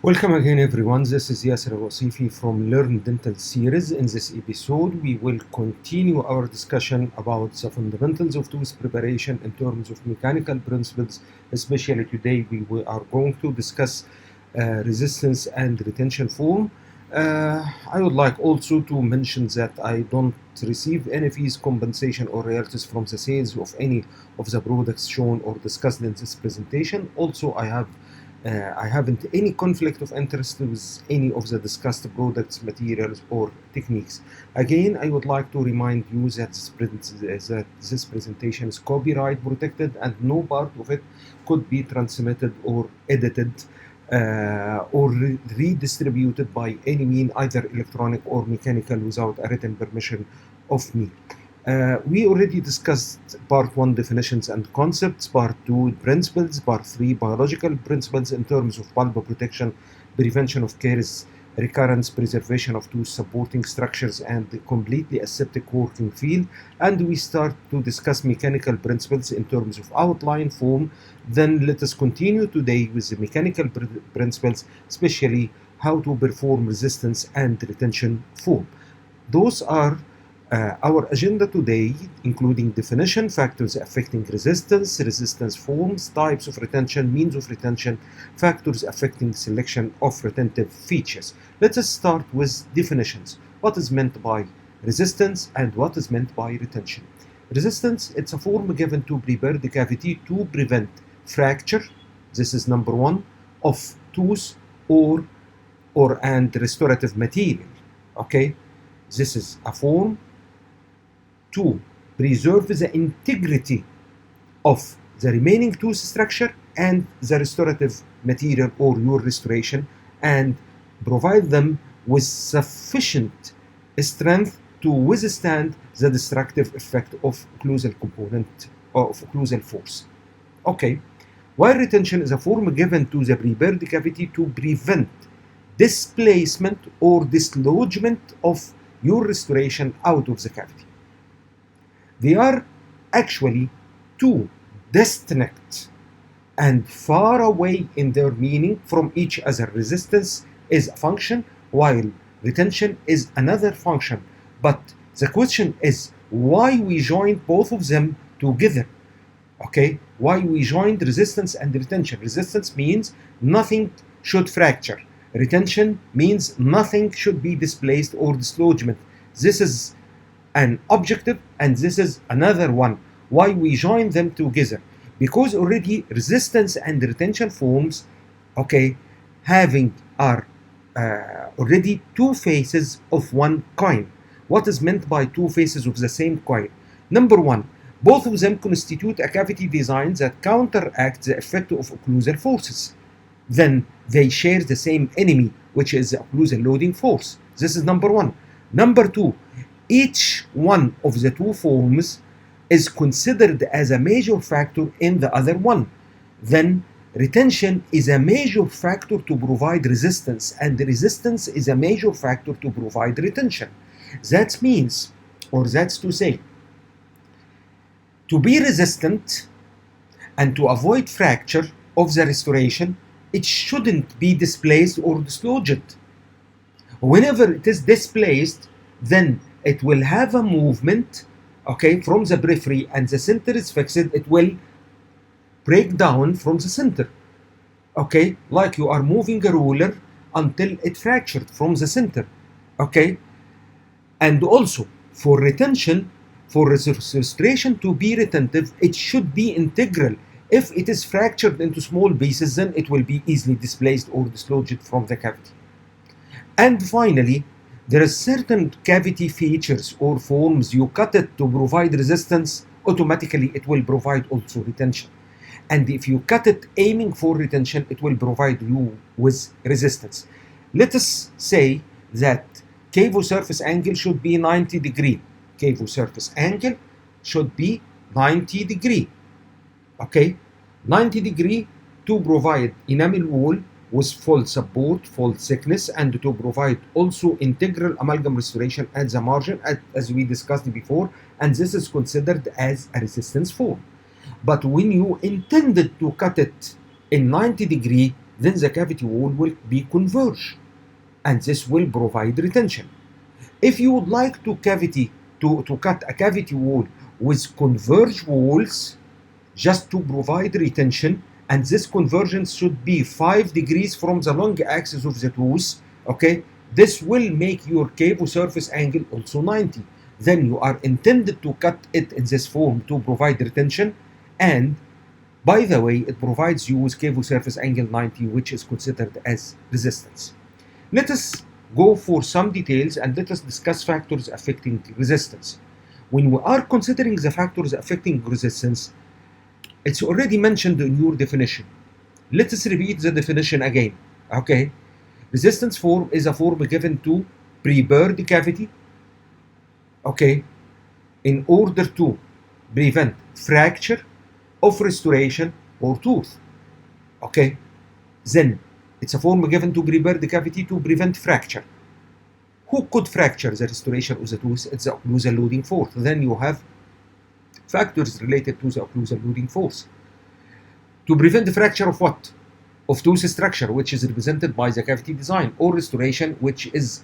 Welcome again, everyone. This is Yasser from Learn Dental series. In this episode, we will continue our discussion about the fundamentals of tooth preparation in terms of mechanical principles. Especially today, we are going to discuss resistance and retention foam. I would like also to mention that I don't receive any fees, compensation, or royalties from the sales of any of the products shown or discussed in this presentation. Also, I haven't any conflict of interest with any of the discussed products, materials, or techniques. Again, I would like to remind you that this presentation is copyright protected and no part of it could be transmitted or edited or redistributed by any means, either electronic or mechanical, without a written permission of me. We already discussed part 1 definitions and concepts, part 2 principles, part 3 biological principles in terms of pulp protection, prevention of caries, recurrence, preservation of tooth supporting structures, and completely aseptic working field. And we start to discuss mechanical principles in terms of outline, foam. Then let us continue today with the mechanical principles, especially how to perform resistance and retention foam. Those are our agenda today, including definition, factors affecting resistance forms, types of retention, means of retention, factors affecting selection of retentive features. Let us start with definitions. What is meant by resistance and what is meant by retention? Resistance, it's a form given to prepare the cavity to prevent fracture, this is number 1, of tooth and restorative material. Okay, this is a form to preserve the integrity of the remaining tooth structure and the restorative material or your restoration, and provide them with sufficient strength to withstand the destructive effect of occlusal component of occlusal force. Okay, while retention is a form given to the prepared cavity to prevent displacement or dislodgement of your restoration out of the cavity. They are actually two distinct and far away in their meaning from each other. Resistance is a function while retention is another function. But the question is why we joined both of them together. Okay, why we joined resistance and retention. Resistance means nothing should fracture. Retention means nothing should be displaced or dislodgement. This is an objective, and this is another one. Why we join them together? Because already resistance and retention forms, okay, are already two faces of one coin. What is meant by two faces of the same coin? Number 1, both of them constitute a cavity design that counteracts the effect of occlusal forces. Then they share the same enemy, which is the occlusal loading force. This is number 1. Number 2, each one of the two forms is considered as a major factor in the other one. Then retention is a major factor to provide resistance, and resistance is a major factor to provide retention. That means, or that's to say, to be resistant and to avoid fracture of the restoration, it shouldn't be displaced or dislodged. Whenever it is displaced, then it will have a movement, okay, from the periphery, and the center is fixed. It will break down from the center, okay, like you are moving a ruler until it fractured from the center, okay. And also for retention, for restoration to be retentive, it should be integral. If it is fractured into small pieces, then it will be easily displaced or dislodged from the cavity. And finally, there are certain cavity features or forms. You cut it to provide resistance, automatically it will provide also retention. And if you cut it aiming for retention, it will provide you with resistance. Let us say that cavo surface angle should be 90 degree. Cavo surface angle should be 90 degree. Okay, 90 degree to provide enamel wall with full support, full thickness, and to provide also integral amalgam restoration at the margin, as we discussed before, and this is considered as a resistance form. But when you intended to cut it in 90 degree, then the cavity wall will be converged, and this will provide retention. If you would like to cut a cavity wall with converged walls just to provide retention, and this convergence should be 5 degrees from the long axis of the tooth, okay, this will make your cavo surface angle also 90. Then you are intended to cut it in this form to provide retention, and by the way, it provides you with cavo surface angle 90, which is considered as resistance. Let us go for some details and let us discuss factors affecting resistance. When we are considering the factors affecting resistance, it's already mentioned in your definition. Let us repeat the definition again. Okay, resistance form is a form given to prepare the cavity, okay, in order to prevent fracture of restoration or tooth. Okay, then it's a form given to prepare the cavity to prevent fracture. Who could fracture the restoration of the tooth? It's the occlusal loading force. Then you have factors related to the occlusal loading force. To prevent the fracture of what? Of tooth structure, which is represented by the cavity design, or restoration, which is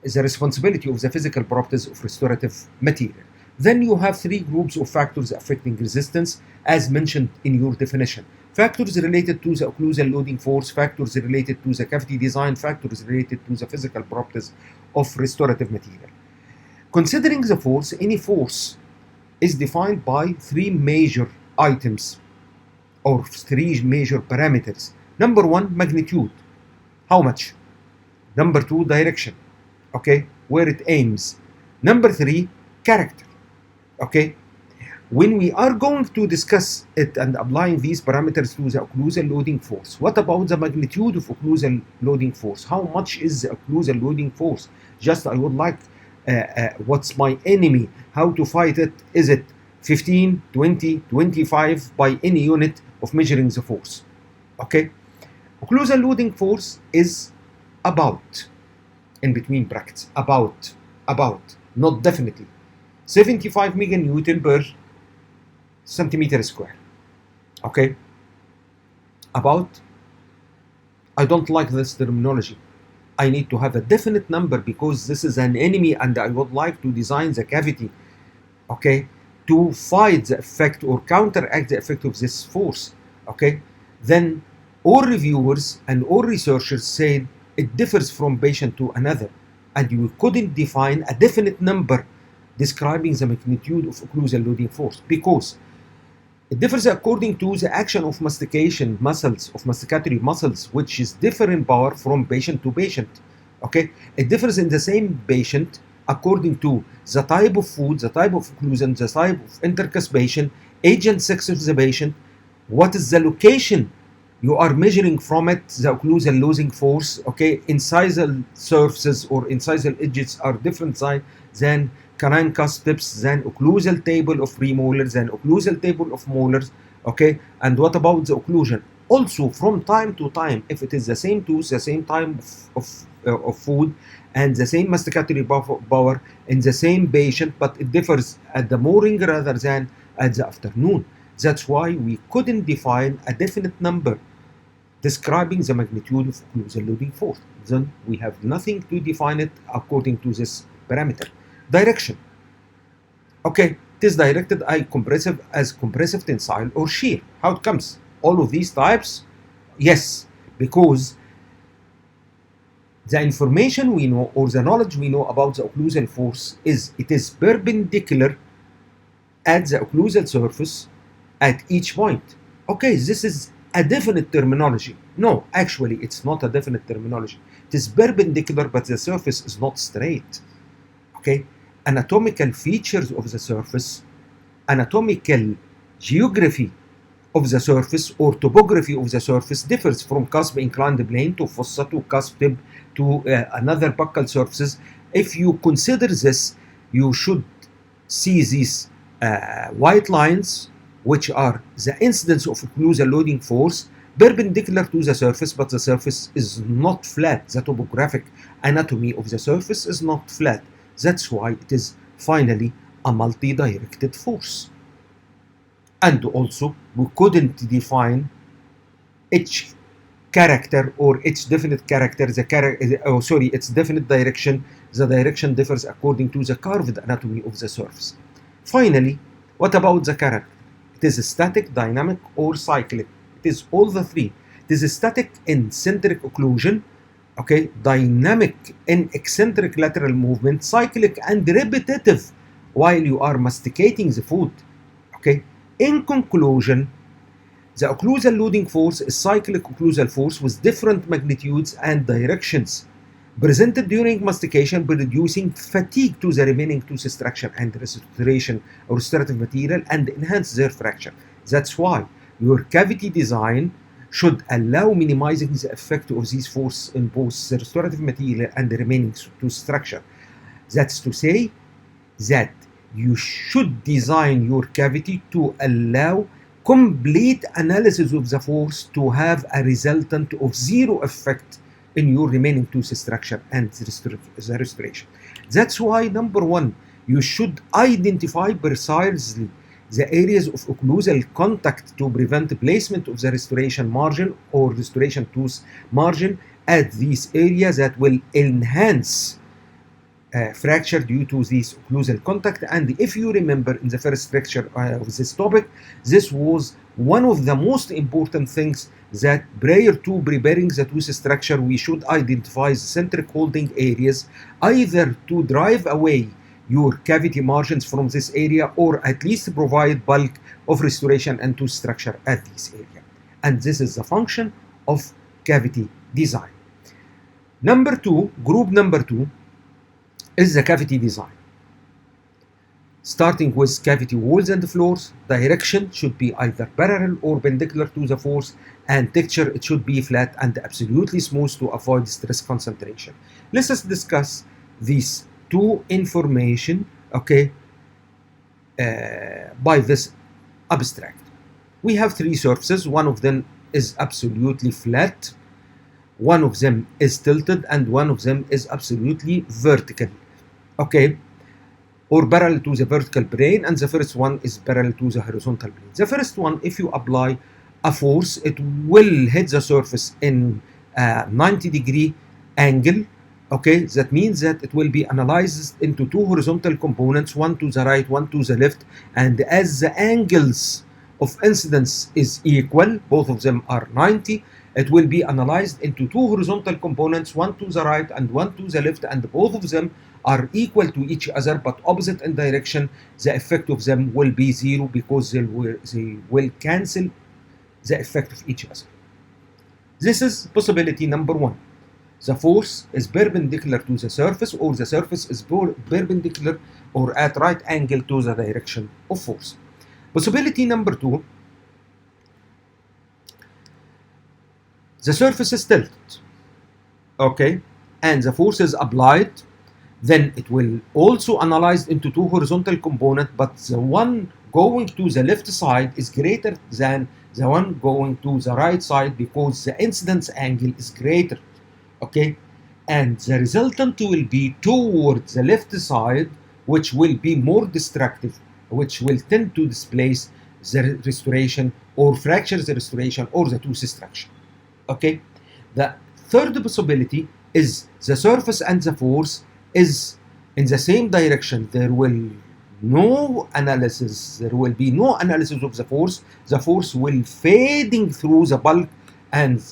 the responsibility of the physical properties of restorative material. Then you have 3 groups of factors affecting resistance as mentioned in your definition. Factors related to the occlusal loading force, factors related to the cavity design, factors related to the physical properties of restorative material. Considering the force, any force is defined by 3 major items or 3 major parameters. Number 1, magnitude. How much? Number 2, direction. Okay, where it aims. Number 3, character. Okay, when we are going to discuss it and applying these parameters to the occlusal loading force, what about the magnitude of occlusal loading force? How much is the occlusal loading force? Just I would like, what's my enemy? How to fight it? Is it 15, 20, 25 by any unit of measuring the force? Okay, occlusal loading force is about, in between brackets, about, not definitely, 75 meganewton per centimeter square. Okay, about, I don't like this terminology. I need to have a definite number because this is an enemy and I would like to design the cavity, okay, to fight the effect or counteract the effect of this force. Okay, then all reviewers and all researchers said it differs from patient to another, and you couldn't define a definite number describing the magnitude of occlusal loading force because it differs according to the action of mastication muscles, of masticatory muscles, which is different power from patient to patient. Okay, it differs in the same patient according to the type of food, the type of occlusion, the type of intercuspation, age and sex of the patient, what is the location you are measuring from it, the occlusal loading force. Okay, incisal surfaces or incisal edges are different size than canine cusp tips, than occlusal table of premolars, than occlusal table of molars. Okay, and what about the occlusion? Also, from time to time, if it is the same tooth, the same time of food, and the same masticatory power in the same patient, but it differs at the morning rather than at the afternoon. That's why we couldn't define a definite number describing the magnitude of occlusal loading force. Then we have nothing to define it according to this parameter. Direction. Okay, it is directed as compressive, tensile, or shear. How it comes? All of these types? Yes, because the information we know or the knowledge we know about the occlusal force is it is perpendicular at the occlusal surface at each point. Okay, this is a definite terminology. No, actually, it's not a definite terminology. It is perpendicular, but the surface is not straight. Okay, anatomical features of the surface, anatomical geography of the surface or topography of the surface differs from cusp inclined plane to fossa to cusp tip to another buccal surfaces. If you consider this, you should see these white lines, which are the incidence of occlusal loading force perpendicular to the surface, but the surface is not flat. The topographic anatomy of the surface is not flat. That's why it is finally a multi-directed force. And also, we couldn't define H character or its definite character, its definite direction, the direction differs according to the curved anatomy of the surface. Finally, what about the character? It is static, dynamic, or cyclic. It is all the three. It is static in centric occlusion, okay, dynamic in eccentric lateral movement, cyclic and repetitive while you are masticating the food. Okay. In conclusion, the occlusal loading force is cyclic occlusal force with different magnitudes and directions presented during mastication, producing fatigue to the remaining tooth structure and restoration or restorative material and enhance their fracture. That's why your cavity design should allow minimizing the effect of these forces in both the restorative material and the remaining tooth structure. That's to say that you should design your cavity to allow complete analysis of the force to have a resultant of zero effect in your remaining tooth structure and the restoration. That's why, number one, you should identify precisely the areas of occlusal contact to prevent placement of the restoration margin or restoration tooth margin at these areas that will enhance fracture due to this occlusal contact. And if you remember in the first lecture of this topic, this was one of the most important things, that prior to preparing the tooth structure, we should identify the centric holding areas, either to drive away your cavity margins from this area or at least provide bulk of restoration and tooth structure at this area. And this is the function of cavity design. Number two, group number two, is the cavity design. Starting with cavity walls and floors, direction should be either parallel or perpendicular to the force, and texture, it should be flat and absolutely smooth to avoid stress concentration. Let us discuss these two information, okay, by this abstract. We have three surfaces. One of them is absolutely flat, one of them is tilted, and one of them is absolutely vertical, okay, or parallel to the vertical plane, and the first one is parallel to the horizontal plane. The first one, if you apply a force, it will hit the surface in a 90-degree angle, okay. That means that it will be analyzed into two horizontal components, one to the right, one to the left, and as the angles of incidence is equal, both of them are 90, it will be analyzed into two horizontal components, one to the right and one to the left, and both of them are equal to each other but opposite in direction. The effect of them will be zero because they will cancel the effect of each other. This is possibility number one. The force is perpendicular to the surface, or the surface is perpendicular or at right angle to the direction of force. Possibility number two, the surface is tilted, okay, and the force is applied. Then it will also analyze into two horizontal components, but the one going to the left side is greater than the one going to the right side because the incidence angle is greater, okay, and the resultant will be towards the left side, which will be more destructive, which will tend to displace the restoration or fracture the restoration or the tooth structure, okay. The third possibility is the surface and the force is in the same direction. There will be no analysis of the force. The force will fading through the bulk, and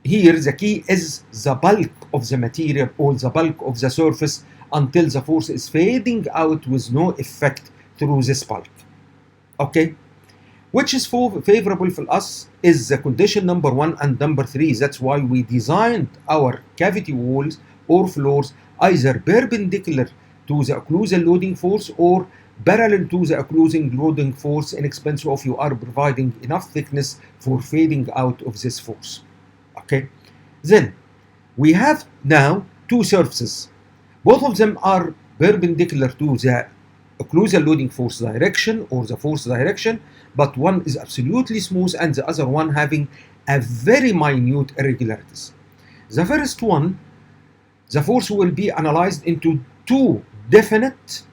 here the key is the bulk of the material or the bulk of the surface until the force is fading out with no effect through this bulk, okay. Which is favorable for us is the condition number one and number three. That's why we designed our cavity walls or floors either perpendicular to the occlusal loading force or parallel to the occlusal loading force, in expense of you are providing enough thickness for fading out of this force, okay. Then we have now two surfaces. Both of them are perpendicular to the occlusal loading force direction or the force direction, but one is absolutely smooth and the other one having a very minute irregularities. The first one, the force will be analyzed into two definite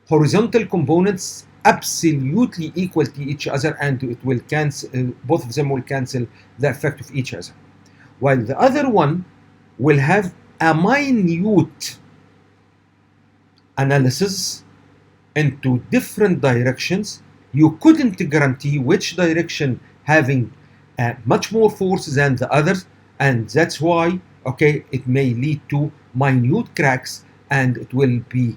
horizontal components absolutely equal to each other, and it will cancel, both of them will cancel the effect of each other. While the other one will have a minute analysis into different directions. You couldn't guarantee which direction having much more force than the others, and that's why, okay, it may lead to minute cracks, and it will be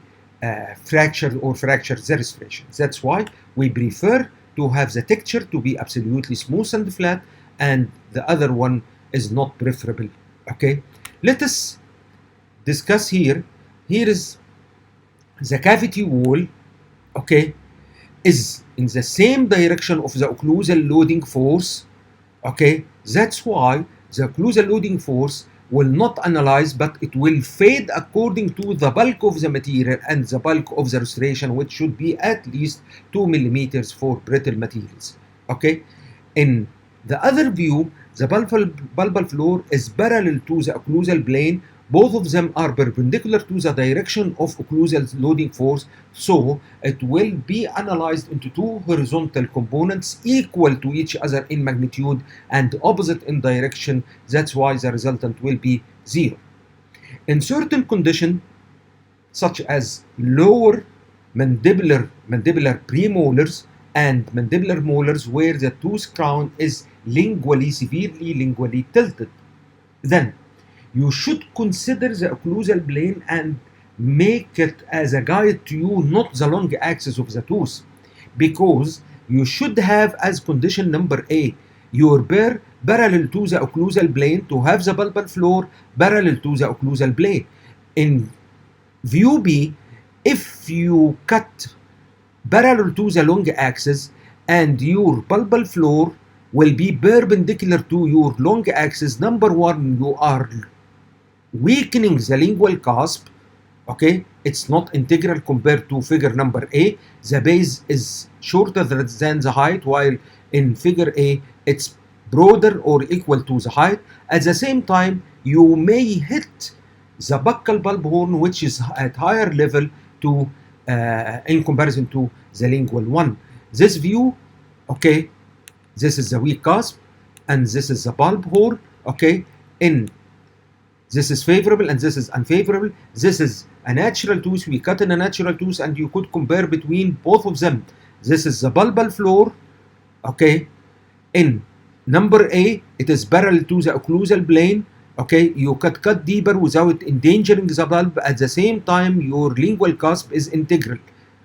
fractured or fracture the restoration. That's why we prefer to have the texture to be absolutely smooth and flat, and the other one is not preferable. Okay, let us discuss here. Here is the cavity wall, okay, is in the same direction of the occlusal loading force. Okay, that's why the occlusal loading force will not analyze, but it will fade according to the bulk of the material and the bulk of the restoration, which should be at least 2 millimeters for brittle materials. Okay, in the other view, the bulbal floor is parallel to the occlusal plane. Both of them are perpendicular to the direction of occlusal loading force, so it will be analyzed into two horizontal components equal to each other in magnitude and opposite in direction. That's why the resultant will be 0. In certain conditions, such as lower mandibular premolars and mandibular molars, where the tooth crown is severely lingually tilted, then you should consider the occlusal plane and make it as a guide to you, not the long axis of the tooth, because you should have as condition number A your burr parallel to the occlusal plane to have the bulbal floor parallel to the occlusal plane. In view B, if you cut parallel to the long axis and your bulbal floor will be perpendicular to your long axis, number one, you are weakening the lingual cusp. Okay, it's not integral compared to figure number A. The base is shorter than the height, while in figure A it's broader or equal to the height. At the same time, you may hit the buccal bulb horn, which is at higher level to in comparison to the lingual one. This view, okay, this is the weak cusp and this is the bulb horn. Okay, in this is favorable and this is unfavorable. This is a natural tooth. We cut in a natural tooth, and you could compare between both of them. This is the bulbal floor. Okay, in number A, it is parallel to the occlusal plane. Okay, you could cut deeper without endangering the bulb. At the same time, your lingual cusp is integral.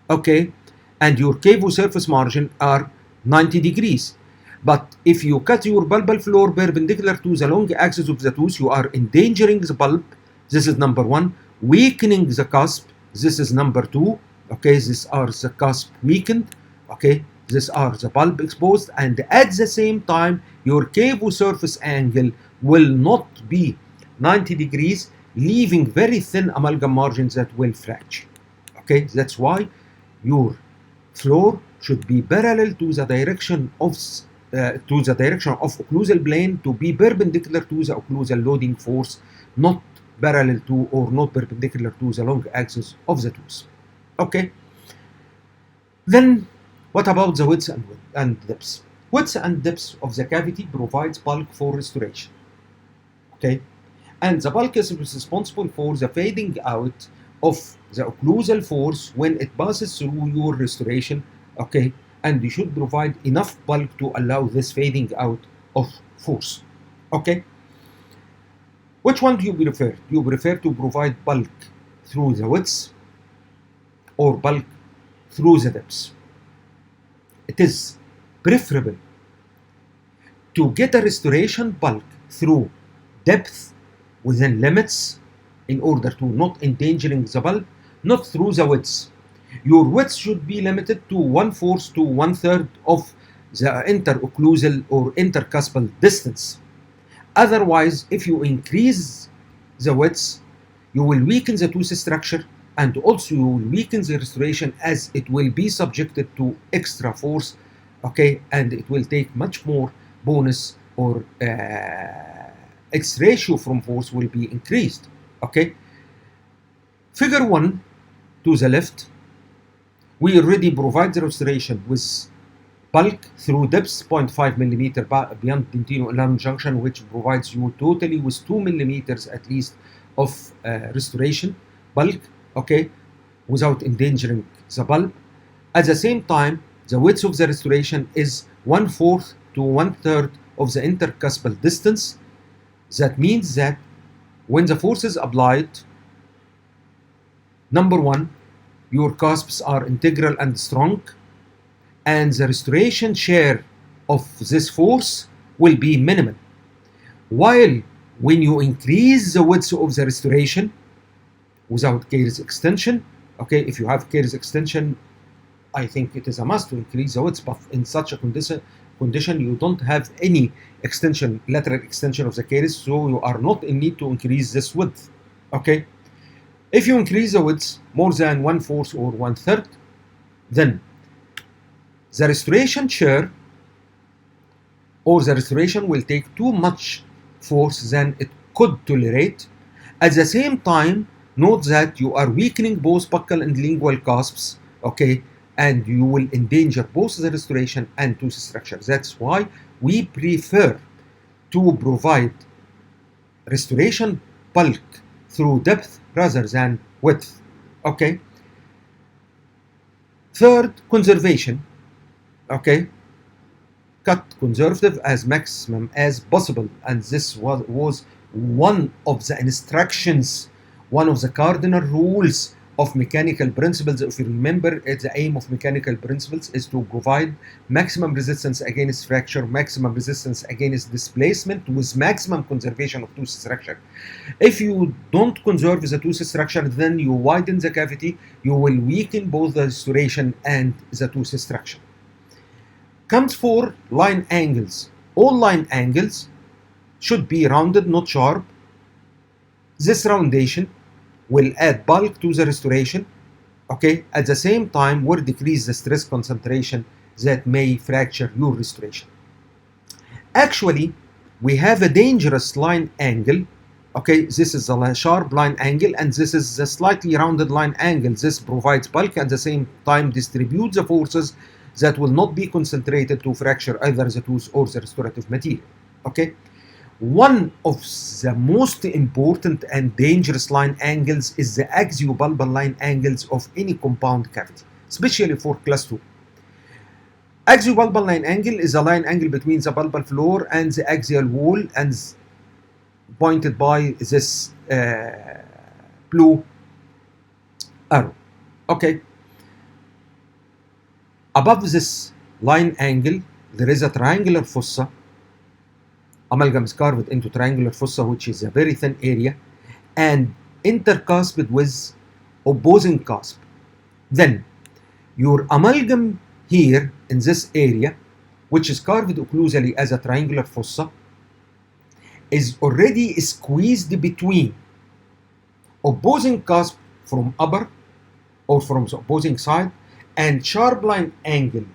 Okay, and your cavo surface margin are 90 degrees. But if you cut your bulbal floor perpendicular to the long axis of the tooth, you are endangering the bulb. This is number one. Weakening the cusp. This is number two. Okay, these are the cusp weakened. Okay, these are the bulb exposed. And at the same time, your cavo surface angle will not be 90 degrees, leaving very thin amalgam margins that will fracture. Okay, that's why your floor should be parallel to the direction of occlusal plane, to be perpendicular to the occlusal loading force, not parallel to or not perpendicular to the long axis of the tooth. Okay. Then what about the width and depth? Width and depth of the cavity provides bulk for restoration. Okay, and the bulk is responsible for the fading out of the occlusal force when it passes through your restoration. Okay, and you should provide enough bulk to allow this fading out of force. Okay, which one do you prefer? Do you prefer to provide bulk through the width or bulk through the depth? It is preferable to get a restoration bulk through depth within limits in order to not endangering the bulb, not through the width. Your width should be limited to 1/4 to 1/3 of the interocclusal or intercuspal distance. Otherwise, if you increase the width, you will weaken the tooth structure, and also you will weaken the restoration, as it will be subjected to extra force. Okay, and it will take much more bonus, or its ratio from force will be increased. Okay, figure 1 to the left We already provide the restoration with bulk through depth 0.5 millimeter beyond dentino-enamel junction, which provides you totally with 2 millimeters at least of restoration bulk, okay, without endangering the bulb. At the same time, the width of the restoration is 1/4 to 1/3 of the intercuspal distance. That means that when the force is applied, number one, your cusps are integral and strong, and the restoration share of this force will be minimal. While when you increase the width of the restoration without caries extension, okay, if you have caries extension, I think it is a must to increase the width, but in such a condition you don't have any extension, lateral extension of the caries, so you are not in need to increase this width, okay? If you increase the width more than 1/4 or 1/3, then the restoration share or the restoration will take too much force than it could tolerate. At the same time, note that you are weakening both buccal and lingual cusps, okay, and you will endanger both the restoration and tooth structure. That's why we prefer to provide restoration bulk through depth rather than width, okay. Third, conservation, okay. Cut conservative as maximum as possible, and this was one of the instructions, one of the cardinal rules of mechanical principles. If you remember, the aim of mechanical principles is to provide maximum resistance against fracture, maximum resistance against displacement, with maximum conservation of tooth structure. If you don't conserve the tooth structure, then you widen the cavity, you will weaken both the restoration and the tooth structure. Comes for line angles. All line angles should be rounded, not sharp. This roundation will add bulk to the restoration, okay. At the same time, will decrease the stress concentration that may fracture your restoration. Actually, we have a dangerous line angle, okay. This is a sharp line angle, and this is a slightly rounded line angle. This provides bulk and at the same time distributes the forces that will not be concentrated to fracture either the tooth or the restorative material, okay. One of the most important and dangerous line angles is the axiobulbar line angles of any compound cavity, especially for class 2. Axiobulbar line angle is a line angle between the bulbar floor and the axial wall, and pointed by this blue arrow, okay. Above this line angle, there is a triangular fossa. Amalgam is carved into triangular fossa, which is a very thin area and intercusped with opposing cusp. Then your amalgam here in this area, which is carved occlusally as a triangular fossa, is already squeezed between opposing cusp from upper or from the opposing side and sharp line angle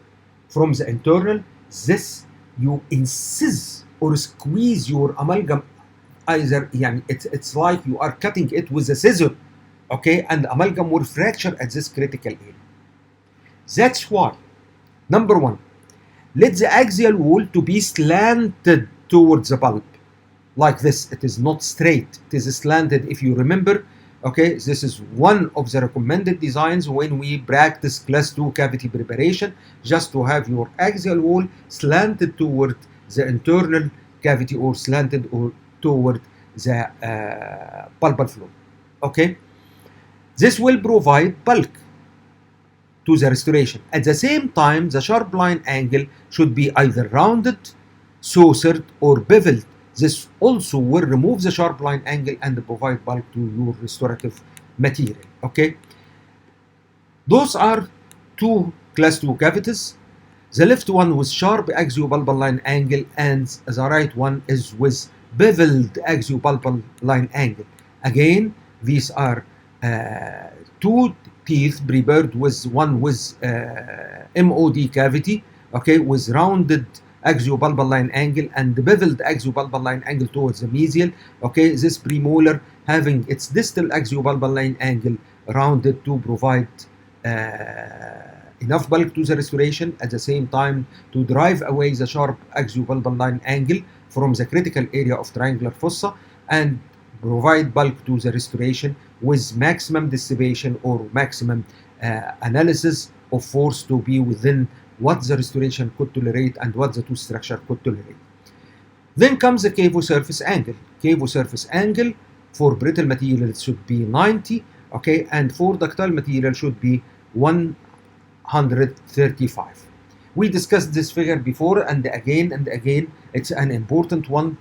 from the internal. This you incise or squeeze your amalgam, either it's like you are cutting it with a scissor, okay, and amalgam will fracture at this critical area. That's why, number one, let the axial wall to be slanted towards the bulb like this. It is not straight, it is slanted. If you remember, okay, this is one of the recommended designs when we practice class 2 cavity preparation, just to have your axial wall slanted toward the internal cavity or slanted or toward the bulbar floor, okay. This will provide bulk to the restoration. At the same time, the sharp line angle should be either rounded, saucered, or beveled. This also will remove the sharp line angle and provide bulk to your restorative material, okay. Those are two class 2 cavities. The left one with sharp axiobulbar line angle, and the right one is with beveled axiobulbar line angle. Again, these are two teeth prepared with one with MOD cavity, okay, with rounded axiobulbar line angle and the beveled axiobulbar line angle towards the mesial, okay. This premolar having its distal axiobulbar line angle rounded to provide enough bulk to the restoration, at the same time to drive away the sharp axiopulbar line angle from the critical area of triangular fossa, and provide bulk to the restoration with maximum dissipation or maximum analysis of force to be within what the restoration could tolerate and what the tooth structure could tolerate. Then comes the cavo surface angle. Cavo surface angle for brittle material should be 90, okay, and for ductile material should be 135. We discussed this figure before, and again, it's an important one,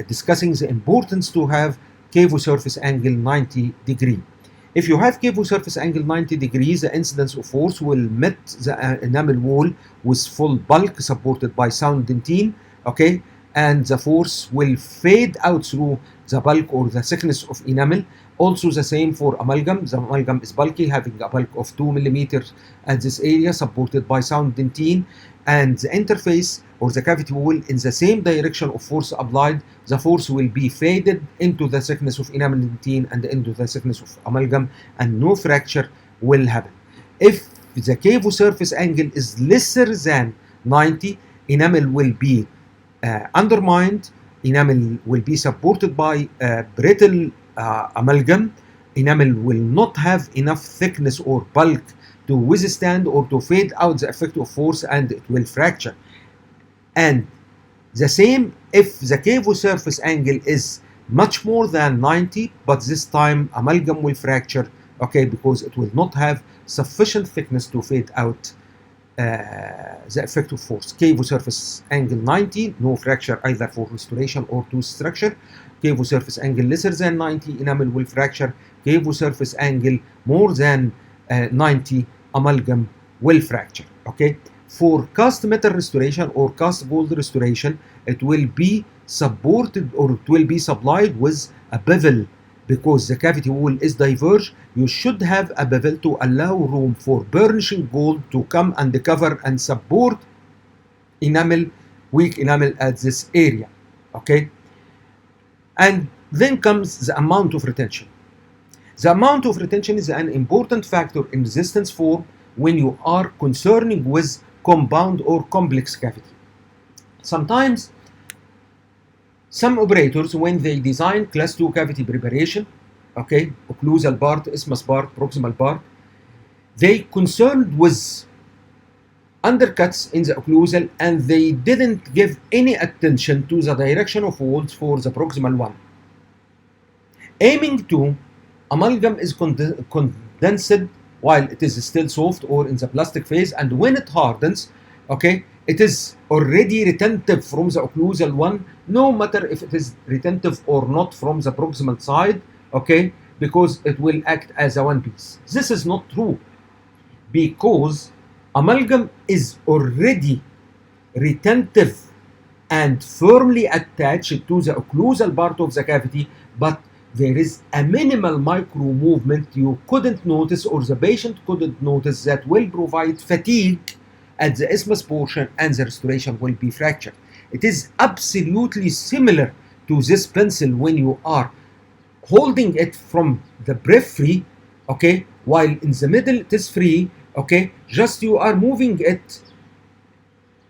discussing the importance to have cavo surface angle 90 degree. If you have cavo surface angle 90 degrees, the incidence of force will meet the enamel wall with full bulk supported by sound dentine, okay, and the force will fade out through the bulk or the thickness of enamel. Also the same for amalgam. The amalgam is bulky, having a bulk of 2 mm at this area, supported by sound dentine, and the interface or the cavity wall in the same direction of force applied, the force will be faded into the thickness of enamel dentine and into the thickness of amalgam, and no fracture will happen. If the cavo surface angle is lesser than 90, enamel will be undermined, enamel will be supported by brittle amalgam, enamel will not have enough thickness or bulk to withstand or to fade out the effect of force, and it will fracture. And the same if the cavo surface angle is much more than 90, but this time amalgam will fracture, okay, because it will not have sufficient thickness to fade out the effect of force. Cavo surface angle 90, no fracture either for restoration or tooth structure. Cavo surface angle lesser than 90, enamel will fracture. Cavo surface angle more than 90, amalgam will fracture. Okay. For cast metal restoration or cast gold restoration, it will be supported or it will be supplied with a bevel. Because the cavity wall is diverged, you should have a bevel to allow room for burnishing gold to come and cover and support enamel, weak enamel at this area. Okay. And then comes the amount of retention. The amount of retention is an important factor in resistance form when you are concerning with compound or complex cavity. Sometimes some operators, when they design class 2 cavity preparation, okay, occlusal part, isthmus part, proximal part, they concerned with undercuts in the occlusal, and they didn't give any attention to the direction of walls for the proximal one. Aiming to amalgam is condensed while it is still soft or in the plastic phase, and when it hardens, okay, it is already retentive from the occlusal one, no matter if it is retentive or not from the proximal side, okay, because it will act as a one piece. This is not true, because amalgam is already retentive and firmly attached to the occlusal part of the cavity, but there is a minimal micro movement you couldn't notice or the patient couldn't notice that will provide fatigue at the isthmus portion, and the restoration will be fractured. It is absolutely similar to this pencil when you are holding it from the periphery, okay, while in the middle it is free, okay, just you are moving it,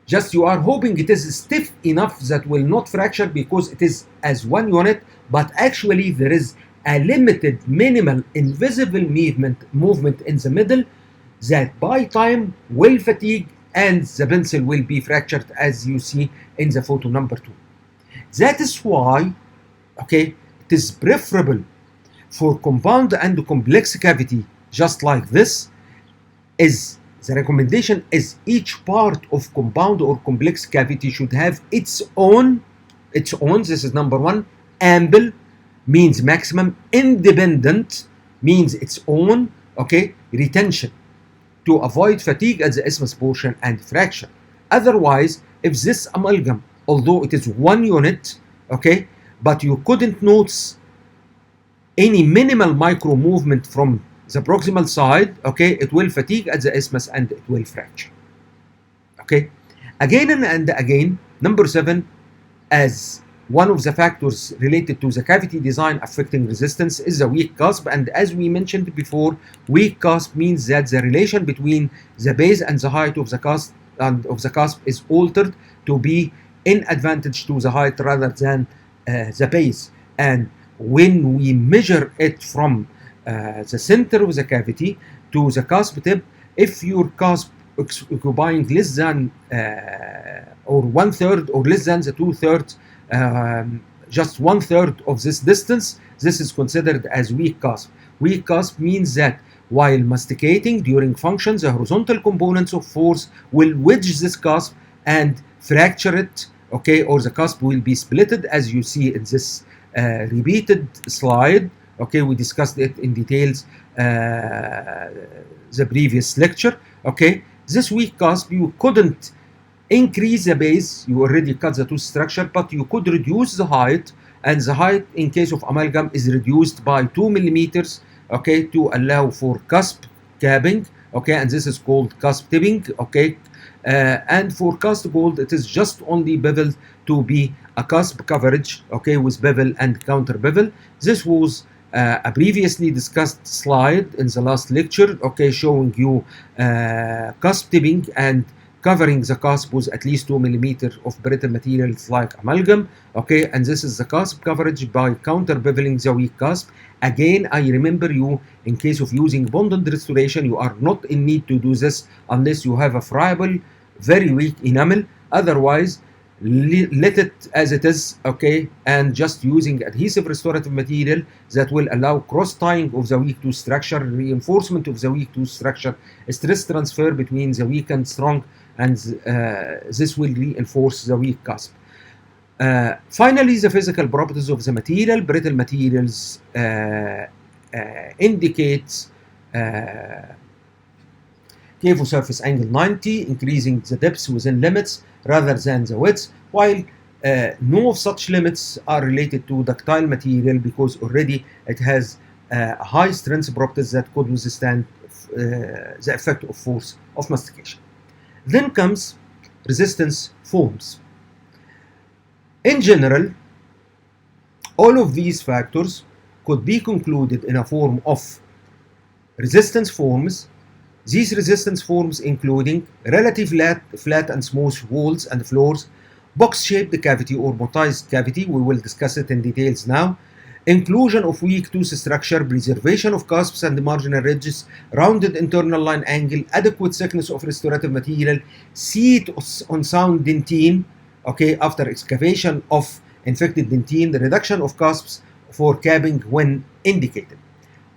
just you are hoping it is stiff enough that will not fracture because it is as one unit, but actually there is a limited minimal invisible movement in the middle that by time will fatigue and the pencil will be fractured, as you see in the photo number 2. That is why, okay, it is preferable for compound and complex cavity just like this. Is the recommendation is each part of compound or complex cavity should have its own, this is number 1, ample means maximum, independent means its own, okay, retention, to avoid fatigue at the isthmus portion and fracture. Otherwise, if this amalgam, although it is one unit, okay, but you couldn't notice any minimal micro movement from the proximal side, okay, it will fatigue at the isthmus and it will fracture. Okay, again and again. Number 7, as one of the factors related to the cavity design affecting resistance is the weak cusp, and as we mentioned before, weak cusp means that the relation between the base and the height of the cusp is altered to be in advantage to the height rather than the base. And when we measure it from the center of the cavity to the cusp tip, if your cusp occupying less than or 1/3 or less than the 2/3, just 1/3 of this distance, this is considered as weak cusp. Weak cusp means that while masticating during function, the horizontal components of force will wedge this cusp and fracture it, okay, or the cusp will be splitted, as you see in this repeated slide. Okay, we discussed it in details the previous lecture. Okay, this weak cusp, you couldn't increase the base, you already cut the tooth structure, but you could reduce the height, and the height in case of amalgam is reduced by 2 millimeters, okay, to allow for cusp capping, okay, and this is called cusp tipping, okay. And for cast gold, it is just only beveled to be a cusp coverage, okay, with bevel and counter bevel. This was a previously discussed slide in the last lecture, okay, showing you cusp tipping and covering the cusp with at least 2 millimeters of brittle materials like amalgam, okay, and this is the cusp coverage by counter beveling the weak cusp. Again, I remember you, in case of using bonded restoration, you are not in need to do this unless you have a friable, very weak enamel. Otherwise, let it as it is, okay, and just using adhesive restorative material that will allow cross tying of the weak tooth structure, reinforcement of the weak tooth structure, stress transfer between the weak and strong, and this will reinforce the weak cusp. Finally, the physical properties of the material. Brittle materials indicates cavo surface angle 90, increasing the depth within limits rather than the width, while no of such limits are related to ductile material because already it has high strength properties that could withstand the effect of force of mastication. Then comes resistance forms. In general, all of these factors could be concluded in a form of resistance forms. These resistance forms including relative flat and smooth walls and floors, box-shaped cavity or mortised cavity, we will discuss it in details now, inclusion of weak tooth structure, preservation of cusps and marginal ridges, rounded internal line angle, adequate thickness of restorative material, seat on sound dentine, okay, after excavation of infected dentine, the reduction of cusps for capping when indicated.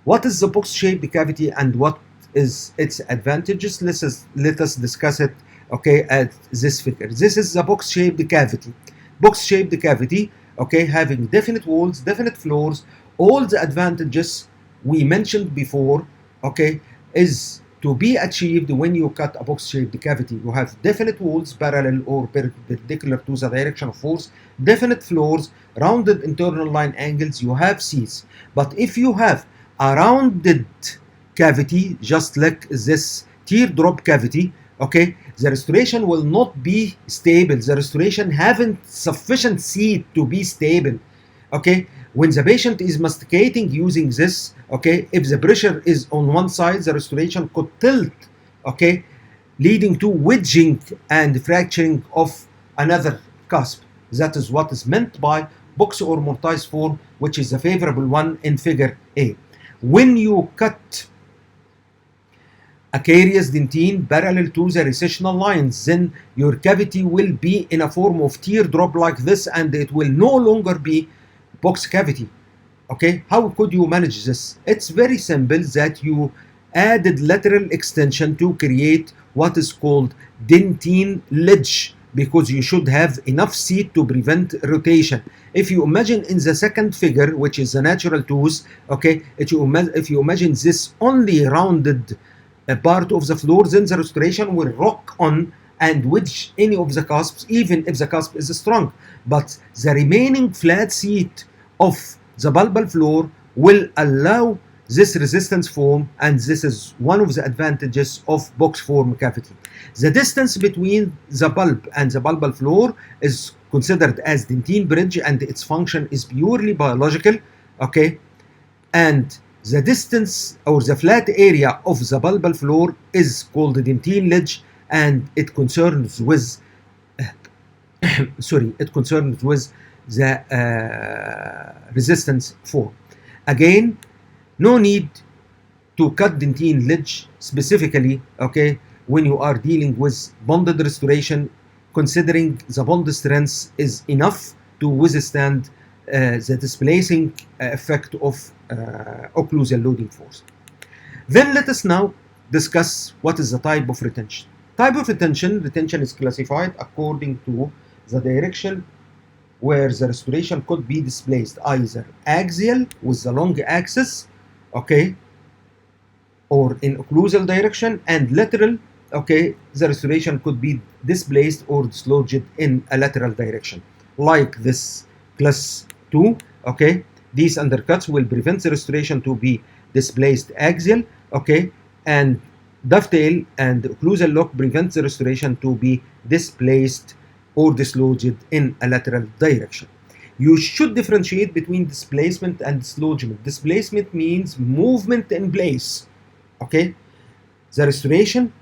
What is the box-shaped cavity and what is its advantages? Let us discuss it, okay, at this figure. This is the box-shaped cavity. Box-shaped cavity, okay, having definite walls, definite floors, all the advantages we mentioned before, okay, is to be achieved when you cut a box-shaped cavity. You have definite walls parallel or perpendicular to the direction of force, definite floors, rounded internal line angles, you have seats. But if you have a rounded cavity, just like this teardrop cavity, okay, the restoration will not be stable. The restoration haven't sufficient seat to be stable, okay. When the patient is masticating using this, okay, if the pressure is on one side, the restoration could tilt, okay, leading to wedging and fracturing of another cusp. That is what is meant by box or mortised form, which is a favorable one in figure A. When you cut a carious dentine parallel to the recessional lines, then your cavity will be in a form of teardrop like this, and it will no longer be box cavity. Okay, how could you manage this? It's very simple, that you added lateral extension to create what is called dentine ledge, because you should have enough seat to prevent rotation. If you imagine in the second figure, which is the natural tooth, okay, if you imagine this only rounded part of the floor, then the restoration will rock on and wedge any of the cusps, even if the cusp is strong. But the remaining flat seat of the bulbal floor will allow this resistance form, and this is one of the advantages of box form cavity. The distance between the bulb and the bulbal floor is considered as dentine bridge, and its function is purely biological, okay? And the distance or the flat area of the bulbal floor is called the dentine ledge, and it concerns with the resistance form. Again, no need to cut dentine ledge specifically, okay, when you are dealing with bonded restoration, considering the bond strength is enough to withstand the displacing effect of occlusal loading force. Then let us now discuss what is the type of retention. Type of retention is classified according to the direction where the restoration could be displaced, either axial with the long axis, okay, or in occlusal direction, and lateral, okay, the restoration could be displaced or dislodged in a lateral direction, like this class 2, okay. These undercuts will prevent the restoration to be displaced axial, okay, and dovetail and occlusal lock prevents the restoration to be displaced or dislodged in a lateral direction. You should differentiate between displacement and dislodgement. Displacement means movement in place, okay. The restoration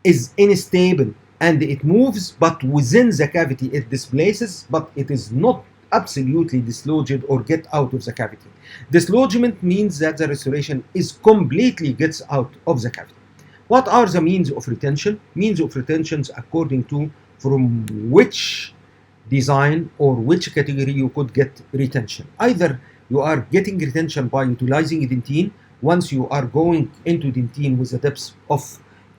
is unstable and it moves, but within the cavity it displaces, but it is not absolutely dislodged or get out of the cavity. Dislodgement means that the restoration is completely gets out of the cavity. What are the means of retention? Means of retentions according to from which design or which category you could get retention. Either you are getting retention by utilizing dentine. Once you are going into dentine with a depth of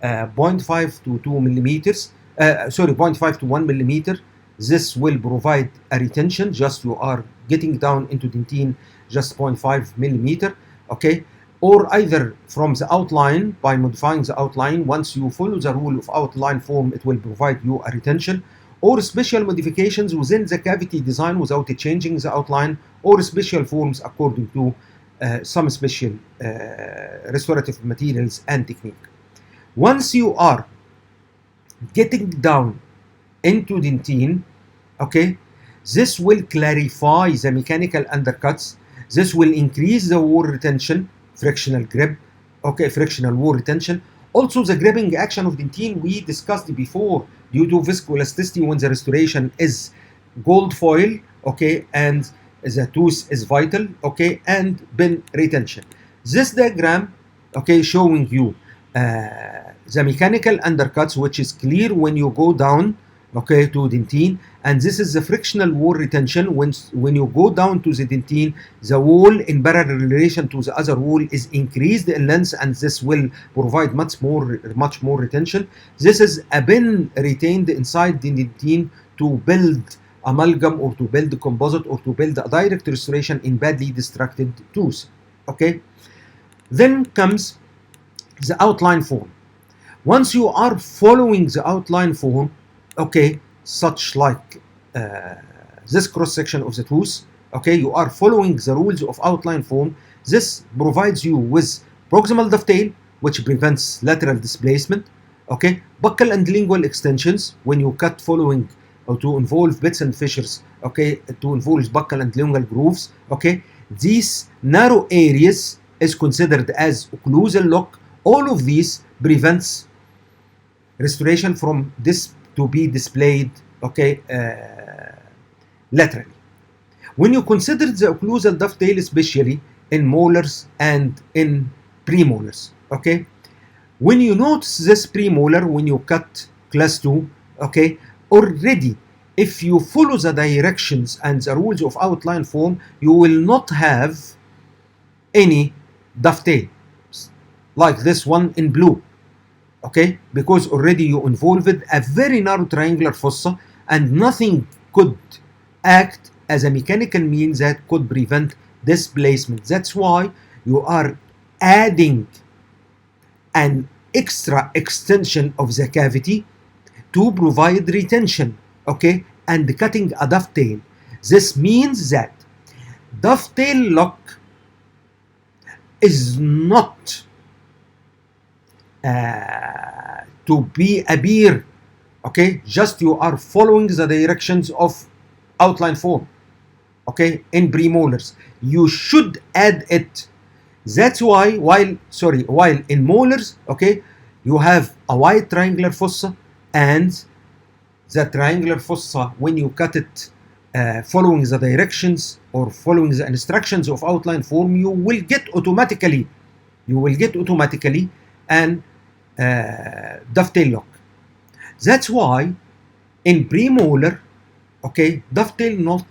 0.5 to 2 millimeters, 0.5 to 1 millimeter, this will provide a retention. Just you are getting down into dentine just 0.5 millimeter, okay. Or either from the outline, by modifying the outline, once you follow the rule of outline form, it will provide you a retention. Or special modifications within the cavity design without changing the outline, or special forms according to some special restorative materials and technique. Once you are getting down into dentine, okay, this will clarify the mechanical undercuts. This will increase the wall retention, frictional grip, okay, frictional wall retention. Also, the gripping action of dentine we discussed before due to viscoelasticity when the restoration is gold foil, okay, and the tooth is vital, okay, and pin retention. This diagram, okay, showing you the mechanical undercuts, which is clear when you go down, okay, to dentine, and this is the frictional wall retention. When you go down to the dentine, the wall in parallel relation to the other wall is increased in length, and this will provide much more retention. This is a pin retained inside the dentine to build amalgam or to build composite or to build a direct restoration in badly distracted tooth, okay. Then comes the outline form. Once you are following the outline form, okay, such like this cross section of the tooth, okay, you are following the rules of outline form. This provides you with proximal dovetail, which prevents lateral displacement, okay, buccal and lingual extensions when you cut following or to involve bits and fissures, okay, to involve buccal and lingual grooves, okay. These narrow areas is considered as occlusal lock. All of these prevents restoration from this to be displayed, okay, laterally. When you consider the occlusal dovetail, especially in molars and in premolars, okay, when you notice this premolar, when you cut class 2, okay, already if you follow the directions and the rules of outline form, you will not have any dovetail like this one in blue, okay, because already you involved a very narrow triangular fossa and nothing could act as a mechanical means that could prevent displacement. That's why you are adding an extra extension of the cavity to provide retention, okay, and cutting a dovetail. This means that dovetail lock is not to be appear, okay, just you are following the directions of outline form, okay, in premolars. You should add it. That's why while in molars, okay, you have a wide triangular fossa, and the triangular fossa, when you cut it following the directions or following the instructions of outline form, you will get automatically an dovetail lock. That's why in premolar, okay, dovetail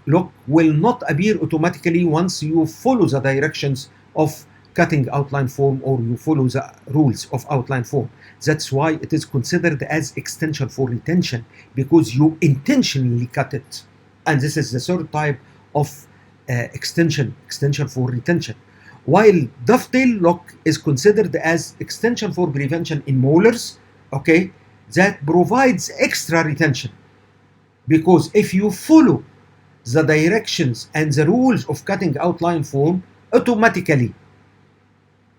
lock will not appear automatically once you follow the directions of cutting outline form or you follow the rules of outline form. That's why it is considered as extension for retention, because you intentionally cut it. And this is the third type of extension for retention. While dovetail lock is considered as extension for prevention in molars, okay, that provides extra retention, because if you follow the directions and the rules of cutting outline form, automatically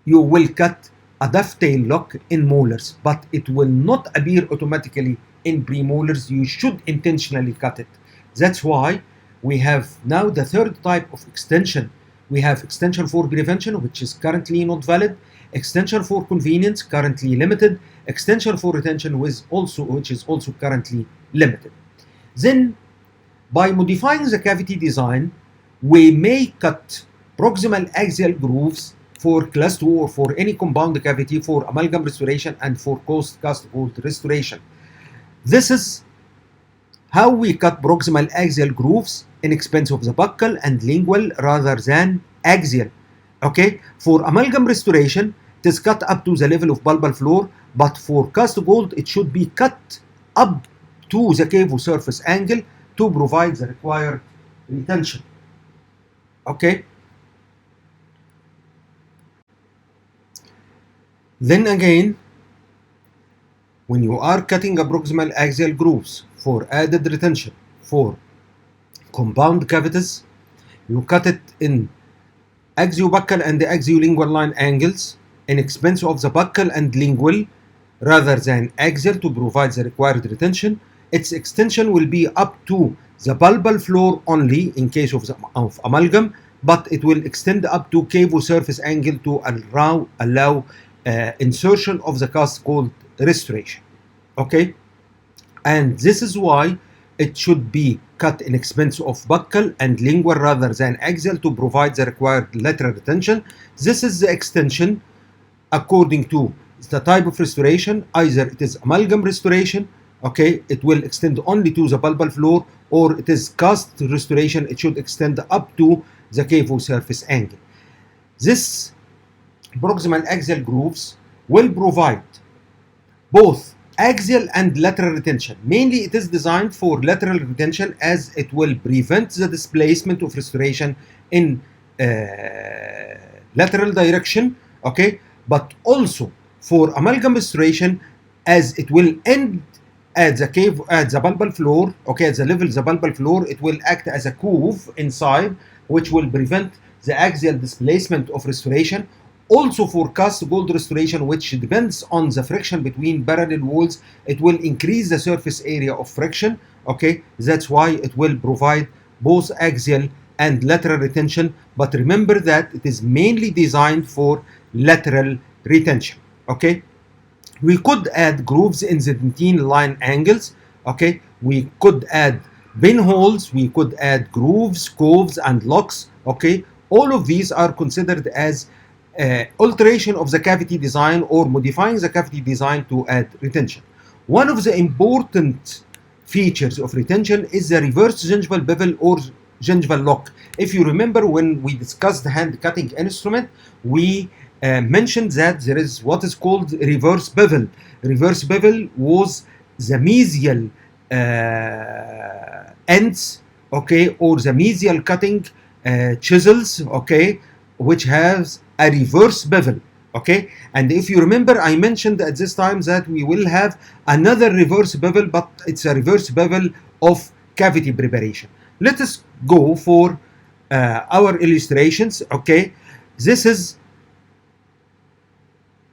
you will cut a dovetail lock in molars, but it will not appear automatically in premolars. You should intentionally cut it. That's why we have now the third type of extension. We have extension for prevention, which is currently not valid, extension for convenience, currently limited, extension for retention, which is also currently limited. Then, by modifying the cavity design, we may cut proximal axial grooves for class 2 or for any compound cavity for amalgam restoration and for cast gold restoration. This is how we cut proximal axial grooves in expense of the buccal and lingual rather than axial. Okay, for amalgam restoration, it is cut up to the level of bulbar floor, but for cast gold, it should be cut up to the cavo surface angle to provide the required retention. Okay. Then again, when you are cutting a proximal axial grooves for added retention for compound cavities, you cut it in axiobuccal and axiolingual line angles in expense of the buccal and lingual rather than axial to provide the required retention. Its extension will be up to the bulbar floor only in case of amalgam, but it will extend up to cavo surface angle to allow insertion of the cast gold restoration. Okay, and this is why it should be cut in expense of buccal and lingual rather than axial to provide the required lateral retention. This is the extension according to the type of restoration. Either it is amalgam restoration, okay, it will extend only to the bulbar floor, or it is cast restoration, it should extend up to the cavo surface angle. This proximal axial grooves will provide both axial and lateral retention. Mainly it is designed for lateral retention as it will prevent the displacement of restoration in lateral direction, okay, but also for amalgam restoration as it will end at the bulbar floor, okay, at the level of the bulbar floor, it will act as a cove inside which will prevent the axial displacement of restoration. Also for cast gold restoration, which depends on the friction between parallel walls, it will increase the surface area of friction, okay, that's why it will provide both axial and lateral retention, but remember that it is mainly designed for lateral retention. Okay, we could add grooves in the dentine line angles, okay, we could add pinholes, we could add grooves, coves, and locks, okay, all of these are considered as alteration of the cavity design or modifying the cavity design to add retention. One of the important features of retention is the reverse gingival bevel or gingival lock. If you remember when we discussed the hand cutting instrument, we mentioned that there is what is called reverse bevel. Reverse bevel was the mesial ends, okay, or the mesial cutting chisels, okay, which has a reverse bevel, okay. And if you remember, I mentioned at this time that we will have another reverse bevel, but it's a reverse bevel of cavity preparation. Let us go for our illustrations, okay. This is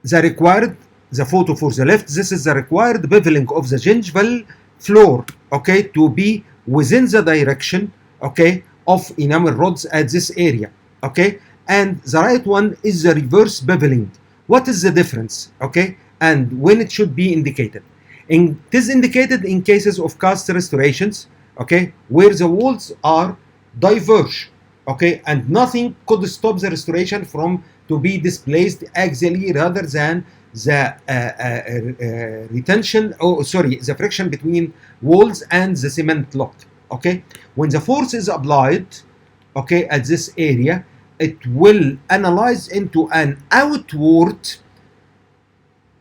the photo for the left. This is the required beveling of the gingival floor, okay, to be within the direction, okay, of enamel rods at this area, okay, and the right one is the reverse beveling. What is the difference, okay, and when it should be indicated? It is indicated in cases of cast restorations, okay, where the walls are diverged, okay, and nothing could stop the restoration from to be displaced axially rather than the retention, the friction between walls and the cement lock, okay. When the force is applied, okay, at this area, it will analyze into an outward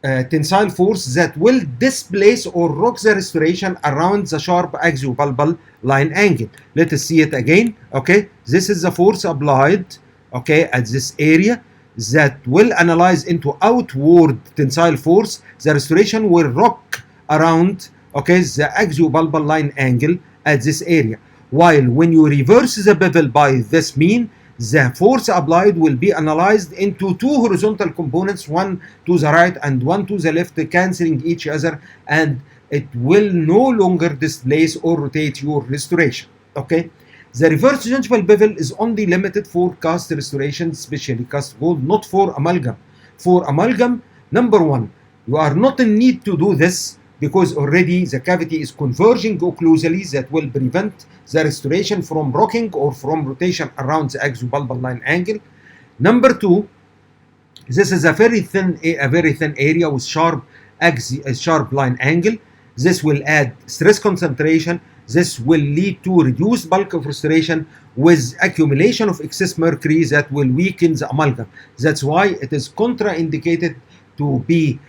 tensile force that will displace or rock the restoration around the sharp axiopalpal line angle. Let us see it again, okay. This is the force applied, okay, at this area that will analyze into outward tensile force. The restoration will rock around, okay, the axiopalpal line angle at this area. While when you reverse the bevel by this mean, the force applied will be analyzed into two horizontal components, one to the right and one to the left, cancelling each other, and it will no longer displace or rotate your restoration, okay. The reverse gingival bevel is only limited for cast restoration, especially cast gold, not for amalgam. For amalgam, number one, you are not in need to do this because already the cavity is converging occlusally, that will prevent the restoration from rocking or from rotation around the axiopalpal line angle. Number two, this is a very thin area with sharp line angle. This will add stress concentration. This will lead to reduced bulk of restoration with accumulation of excess mercury that will weaken the amalgam. That's why it is contraindicated to be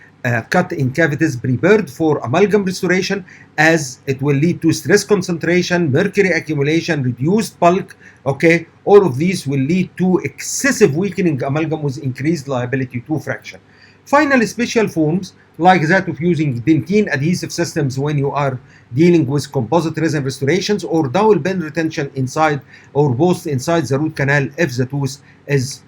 cut in cavities prepared for amalgam restoration, as it will lead to stress concentration, mercury accumulation, reduced bulk, okay. All of these will lead to excessive weakening amalgam with increased liability to fracture. Finally, special forms like that of using dentine adhesive systems when you are dealing with composite resin restorations, or dowel pen retention inside or both inside the root canal if the tooth is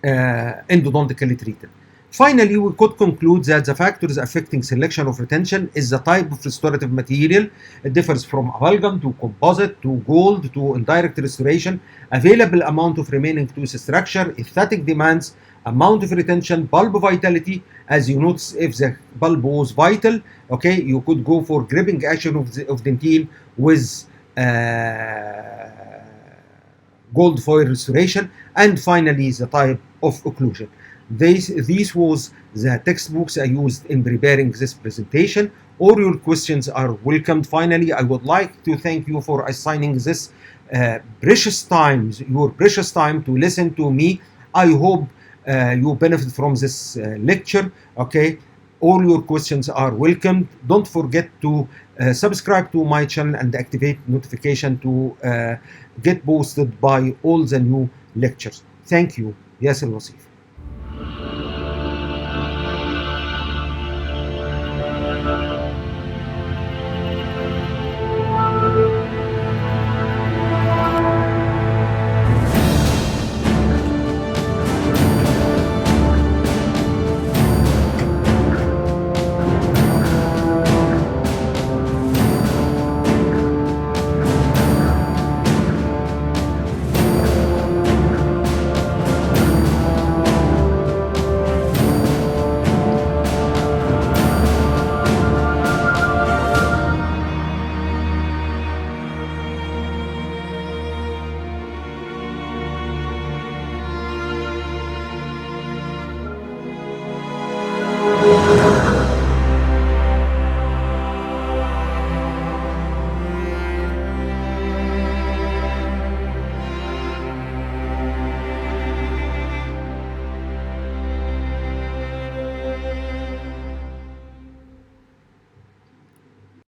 endodontically treated. Finally, we could conclude that the factors affecting selection of retention is the type of restorative material. It differs from amalgam to composite to gold to indirect restoration, available amount of remaining tooth structure, aesthetic demands, amount of retention, bulb vitality. As you notice, if the bulb was vital, okay, you could go for gripping action of dentine with gold foil restoration. And finally, the type of occlusion. These was the textbooks I used in preparing this presentation. All your questions are welcomed. Finally, I would like to thank you for assigning this your precious time to listen to me. I hope you benefit from this lecture, okay. All your questions are welcomed. Don't forget to subscribe to my channel and activate notification to get posted by all the new lectures. Thank you. Yasser.